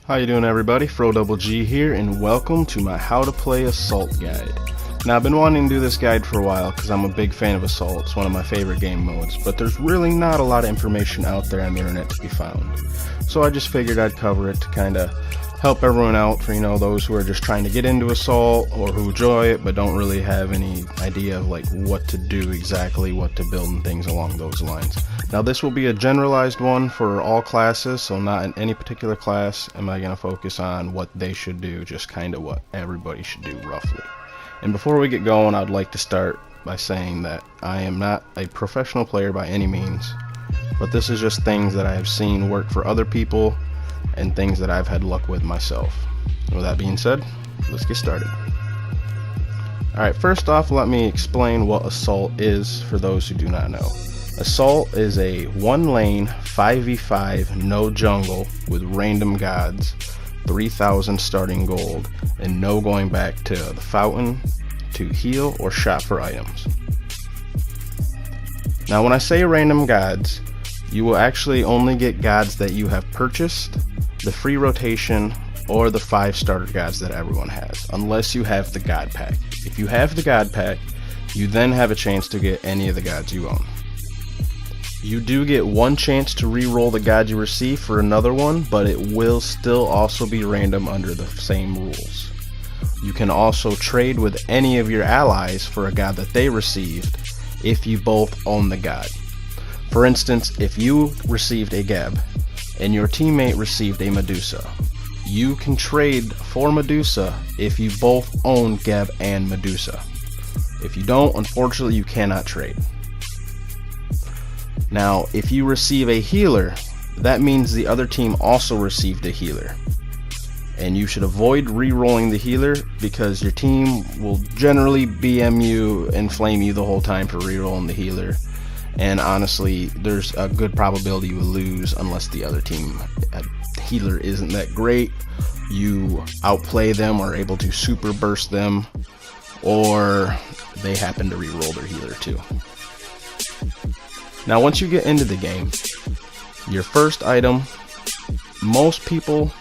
How you doing, everybody? FroDoubleG here, and welcome to my How to Play Assault guide. Now, I've been wanting to do this guide for a while because I'm a big fan of Assault. It's one of my favorite game modes, but there's really not a lot of information out there on the internet to be found. So I just figured I'd cover it to kind of help everyone out for, those who are just trying to get into Assault or who enjoy it but don't really have any idea of like what to do exactly, what to build and things along those lines. Now, this will be a generalized one for all classes, so not in any particular class am I going to focus on what they should do, just kind of what everybody should do roughly. And before we get going, I'd like to start by saying that I am not a professional player by any means, but this is just things that I have seen work for other people and things that I've had luck with myself. And with that being said, let's get started. Alright, first off, let me explain what Assault is for those who do not know. Assault is a one-lane 5v5 no jungle with random gods, 3,000 starting gold, and no going back to the fountain to heal or shop for items. Now, when I say random gods, you will actually only get gods that you have purchased, the free rotation, or the 5 starter gods that everyone has, unless you have the god pack. If you have the god pack, you then have a chance to get any of the gods you own. You do get one chance to re-roll the god you receive for another one, but it will still also be random under the same rules. You can also trade with any of your allies for a god that they received if you both own the god. For instance, if you received a Geb and your teammate received a Medusa, you can trade for Medusa if you both own Geb and Medusa. If you don't, unfortunately, you cannot trade. Now, if you receive a healer, that means the other team also received a healer. And you should avoid re-rolling the healer because your team will generally BM you and flame you the whole time for re-rolling the healer. And honestly, there's a good probability you will lose unless the other team healer isn't that great. You outplay them or are able to super burst them, or they happen to re-roll their healer too. Now, once you get into the game, your first item, most people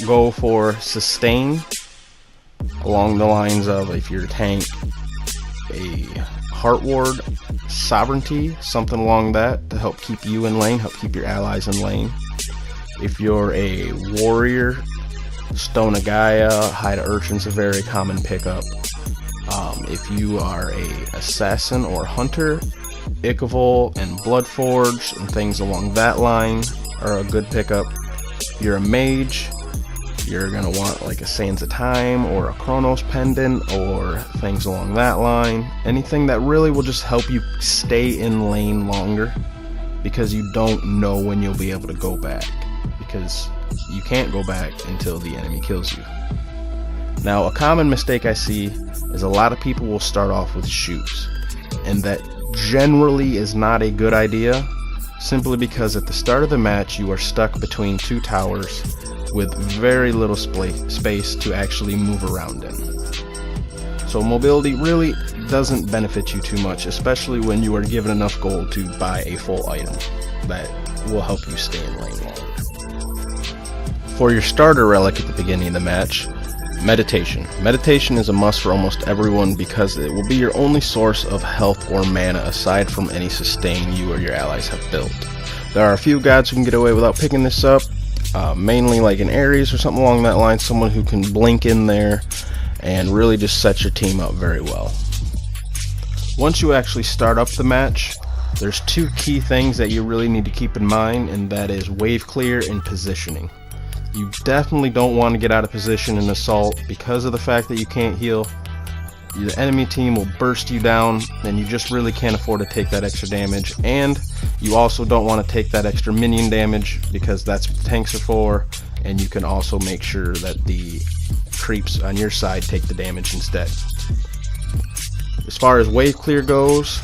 go for sustain, along the lines of, if you're a tank, a heart ward, sovereignty, something along that to help keep you in lane, help keep your allies in lane. If you're a warrior, Stone of Gaia, Hide of Urchin's a very common pickup. If you are a assassin or hunter, Ichval and Bloodforge and things along that line are a good pickup. If you're a mage, you're going to want like a Sands of Time or a Chronos Pendant or things along that line. Anything that really will just help you stay in lane longer, because you don't know when you'll be able to go back, because you can't go back until the enemy kills you. Now, a common mistake I see is a lot of people will start off with shoes, and that generally is not a good idea, simply because at the start of the match you are stuck between two towers with very little space to actually move around in. So mobility really doesn't benefit you too much, especially when you are given enough gold to buy a full item that will help you stay in lane longer. For your starter relic at the beginning of the match, meditation. Meditation is a must for almost everyone because it will be your only source of health or mana aside from any sustain you or your allies have built. There are a few gods who can get away without picking this up, mainly like an Ares or something along that line, someone who can blink in there and really just set your team up very well. Once you actually start up the match, there's two key things that you really need to keep in mind, and that is wave clear and positioning. You definitely don't want to get out of position in Assault because of the fact that you can't heal. The enemy team will burst you down, and you just really can't afford to take that extra damage. And you also don't want to take that extra minion damage because that's what the tanks are for. And you can also make sure that the creeps on your side take the damage instead. As far as wave clear goes,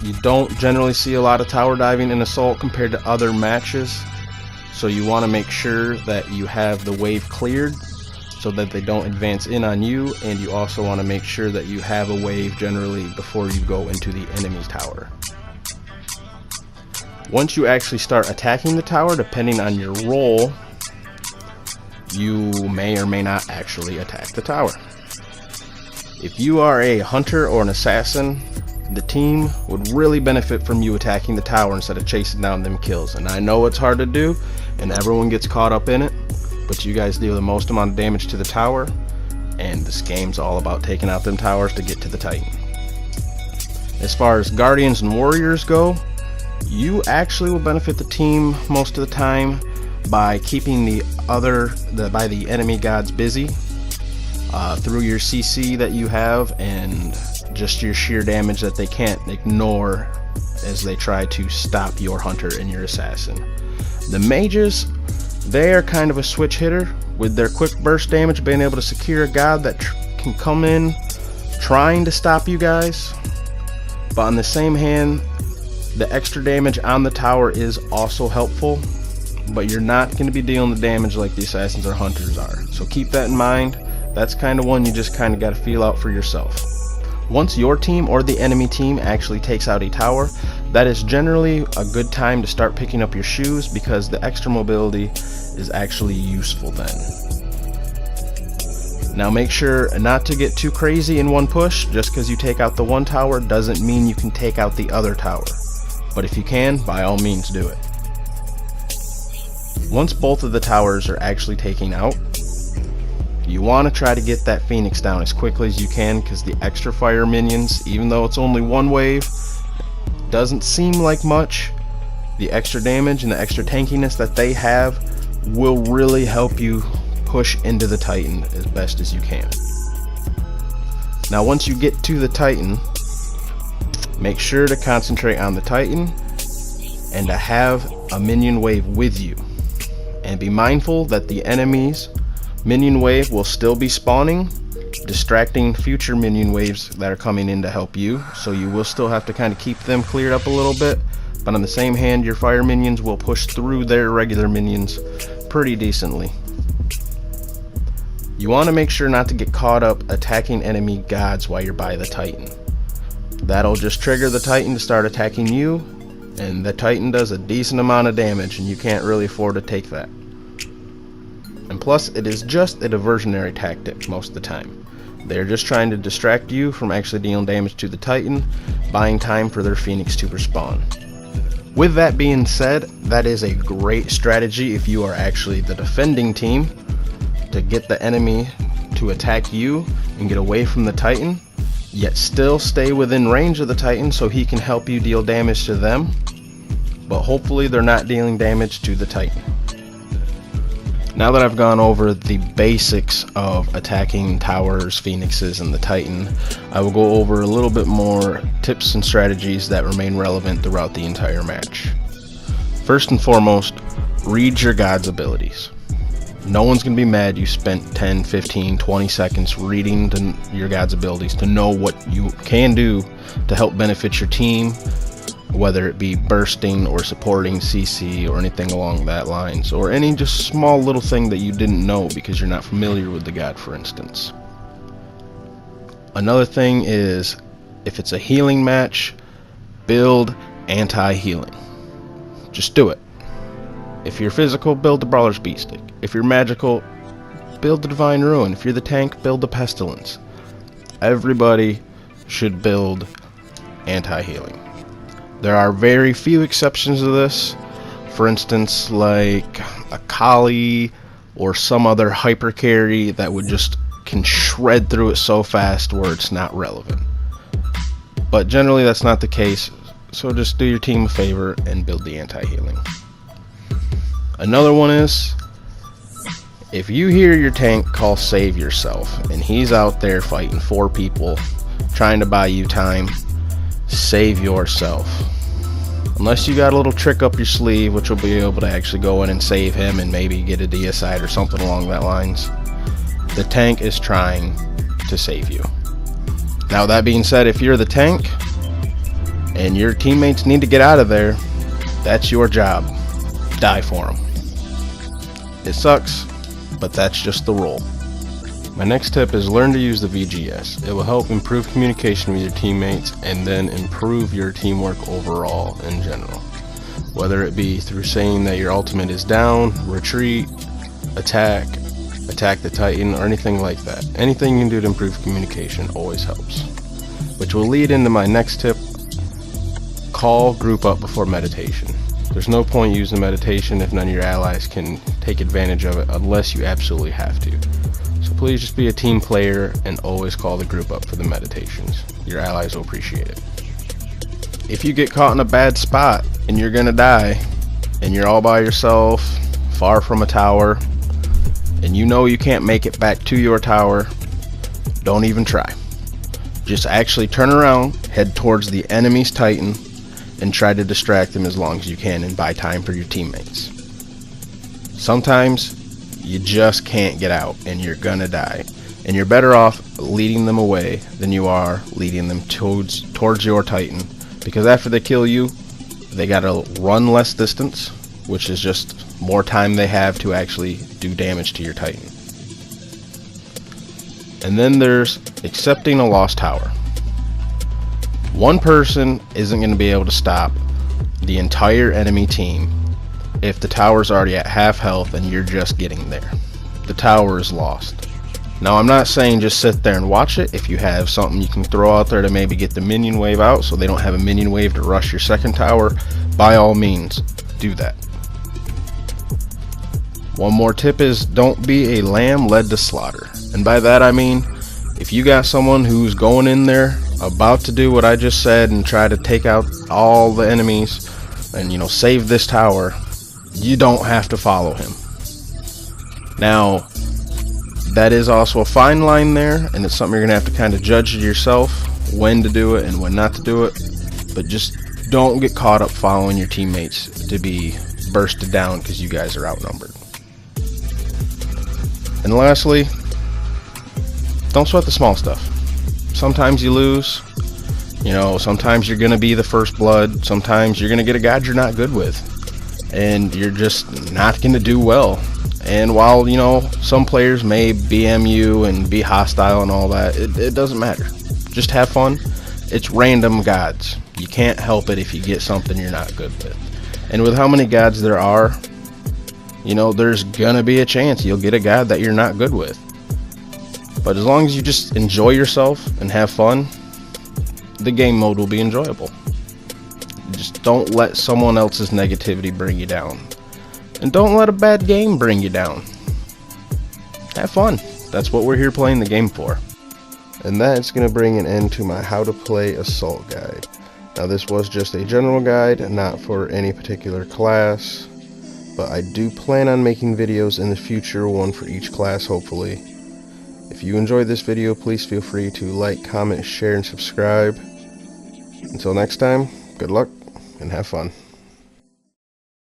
you don't generally see a lot of tower diving in Assault compared to other matches. So you want to make sure that you have the wave cleared so that they don't advance in on you, and you also want to make sure that you have a wave generally before you go into the enemy tower. Once you actually start attacking the tower, depending on your role, you may or may not actually attack the tower. If you are a hunter or an assassin, the team would really benefit from you attacking the tower instead of chasing down them kills. And I know it's hard to do, and everyone gets caught up in it, but you guys deal the most amount of damage to the tower, and this game's all about taking out them towers to get to the Titan. As far as Guardians and Warriors go, you actually will benefit the team most of the time by keeping the enemy gods busy through your CC that you have and just your sheer damage that they can't ignore as they try to stop your hunter and your assassin. The mages, they are kind of a switch hitter with their quick burst damage, being able to secure a god that can come in trying to stop you guys. But on the same hand, the extra damage on the tower is also helpful, but you're not going to be dealing the damage like the assassins or hunters are. So keep that in mind. That's kind of one you just kind of got to feel out for yourself. Once your team or the enemy team actually takes out a tower, that is generally a good time to start picking up your shoes, because the extra mobility is actually useful then. Now make sure not to get too crazy in one push. Just because you take out the one tower doesn't mean you can take out the other tower. But if you can, by all means do it. Once both of the towers are actually taken out, you want to try to get that Phoenix down as quickly as you can, because the extra fire minions, even though it's only one wave, doesn't seem like much. The extra damage and the extra tankiness that they have will really help you push into the Titan as best as you can. Now once you get to the Titan, make sure to concentrate on the Titan and to have a minion wave with you. And be mindful that the enemy's minion wave will still be spawning, distracting future minion waves that are coming in to help you. So you will still have to kind of keep them cleared up a little bit. But on the same hand, your fire minions will push through their regular minions pretty decently. You want to make sure not to get caught up attacking enemy gods while you're by the Titan. That'll just trigger the Titan to start attacking you, and the Titan does a decent amount of damage, and you can't really afford to take that. And plus, it is just a diversionary tactic most of the time. They're just trying to distract you from actually dealing damage to the Titan, buying time for their Phoenix to respawn. With that being said, that is a great strategy if you are actually the defending team, to get the enemy to attack you and get away from the Titan, yet still stay within range of the Titan so he can help you deal damage to them, but hopefully they're not dealing damage to the Titan. Now that I've gone over the basics of attacking towers, phoenixes, and the Titan, I will go over a little bit more tips and strategies that remain relevant throughout the entire match. First and foremost, read your god's abilities. No one's going to be mad you spent 10, 15, 20 seconds reading your god's abilities to know what you can do to help benefit your team, whether it be bursting or supporting CC or anything along that lines, or any just small little thing that you didn't know because you're not familiar with the god, for instance. Another thing is, if it's a healing match, build anti-healing. Just do it. If you're physical, build the Brawler's Beat Stick. If you're magical, build the Divine Ruin. If you're the tank, build the Pestilence. Everybody should build anti-healing. There are very few exceptions to this. For instance, like a Kali or some other hyper carry that would just can shred through it so fast where it's not relevant. But generally that's not the case, so just do your team a favor and build the anti-healing. Another one is, if you hear your tank call save yourself and he's out there fighting 4 people trying to buy you time, save yourself. Unless you got a little trick up your sleeve which will be able to actually go in and save him and maybe get a deicide or something along that lines, the tank is trying to save you. Now that being said, if you're the tank and your teammates need to get out of there, that's your job. Die for them. It sucks, but that's just the rule. My next tip is learn to use the VGS. It will help improve communication with your teammates and then improve your teamwork overall in general. Whether it be through saying that your ultimate is down, retreat, attack, attack the Titan, or anything like that. Anything you can do to improve communication always helps. Which will lead into my next tip: call group up before meditation. There's no point using meditation if none of your allies can take advantage of it unless you absolutely have to. So please just be a team player and always call the group up for the meditations. Your allies will appreciate it. If you get caught in a bad spot and you're gonna die, and you're all by yourself, far from a tower, and you know you can't make it back to your tower, don't even try. Just actually turn around, head towards the enemy's Titan, and try to distract them as long as you can and buy time for your teammates. Sometimes you just can't get out and you're gonna die, and you're better off leading them away than you are leading them towards your Titan, because after they kill you, they gotta run less distance, which is just more time they have to actually do damage to your Titan. And then there's accepting a lost tower. One person isn't going to be able to stop the entire enemy team if the tower's already at half health and you're just getting there. The tower is lost. Now, I'm not saying just sit there and watch it. If you have something you can throw out there to maybe get the minion wave out so they don't have a minion wave to rush your second tower, by all means, do that. One more tip is don't be a lamb led to slaughter. And by that I mean, if you got someone who's going in there about to do what I just said and try to take out all the enemies and, you know, save this tower, you don't have to follow him. Now, that is also a fine line there, and it's something you're gonna have to kind of judge yourself when to do it and when not to do it. But just don't get caught up following your teammates to be bursted down because you guys are outnumbered. And lastly, don't sweat the small stuff. Sometimes you lose, you know, sometimes you're gonna be the first blood, sometimes you're gonna get a god you're not good with, and you're just not gonna do well. And while, you know, some players may BM you and be hostile and all that, it doesn't matter. Just have fun. It's random gods. You can't help it if you get something you're not good with. And with how many gods there are, you know, there's gonna be a chance you'll get a god that you're not good with. But as long as you just enjoy yourself and have fun, the game mode will be enjoyable. Just don't let someone else's negativity bring you down. And don't let a bad game bring you down. Have fun. That's what we're here playing the game for. And that's going to bring an end to my how to play Assault guide. Now, this was just a general guide, not for any particular class, but I do plan on making videos in the future, one for each class hopefully. If you enjoyed this video, please feel free to like, comment, share, and subscribe. Until next time, good luck and have fun.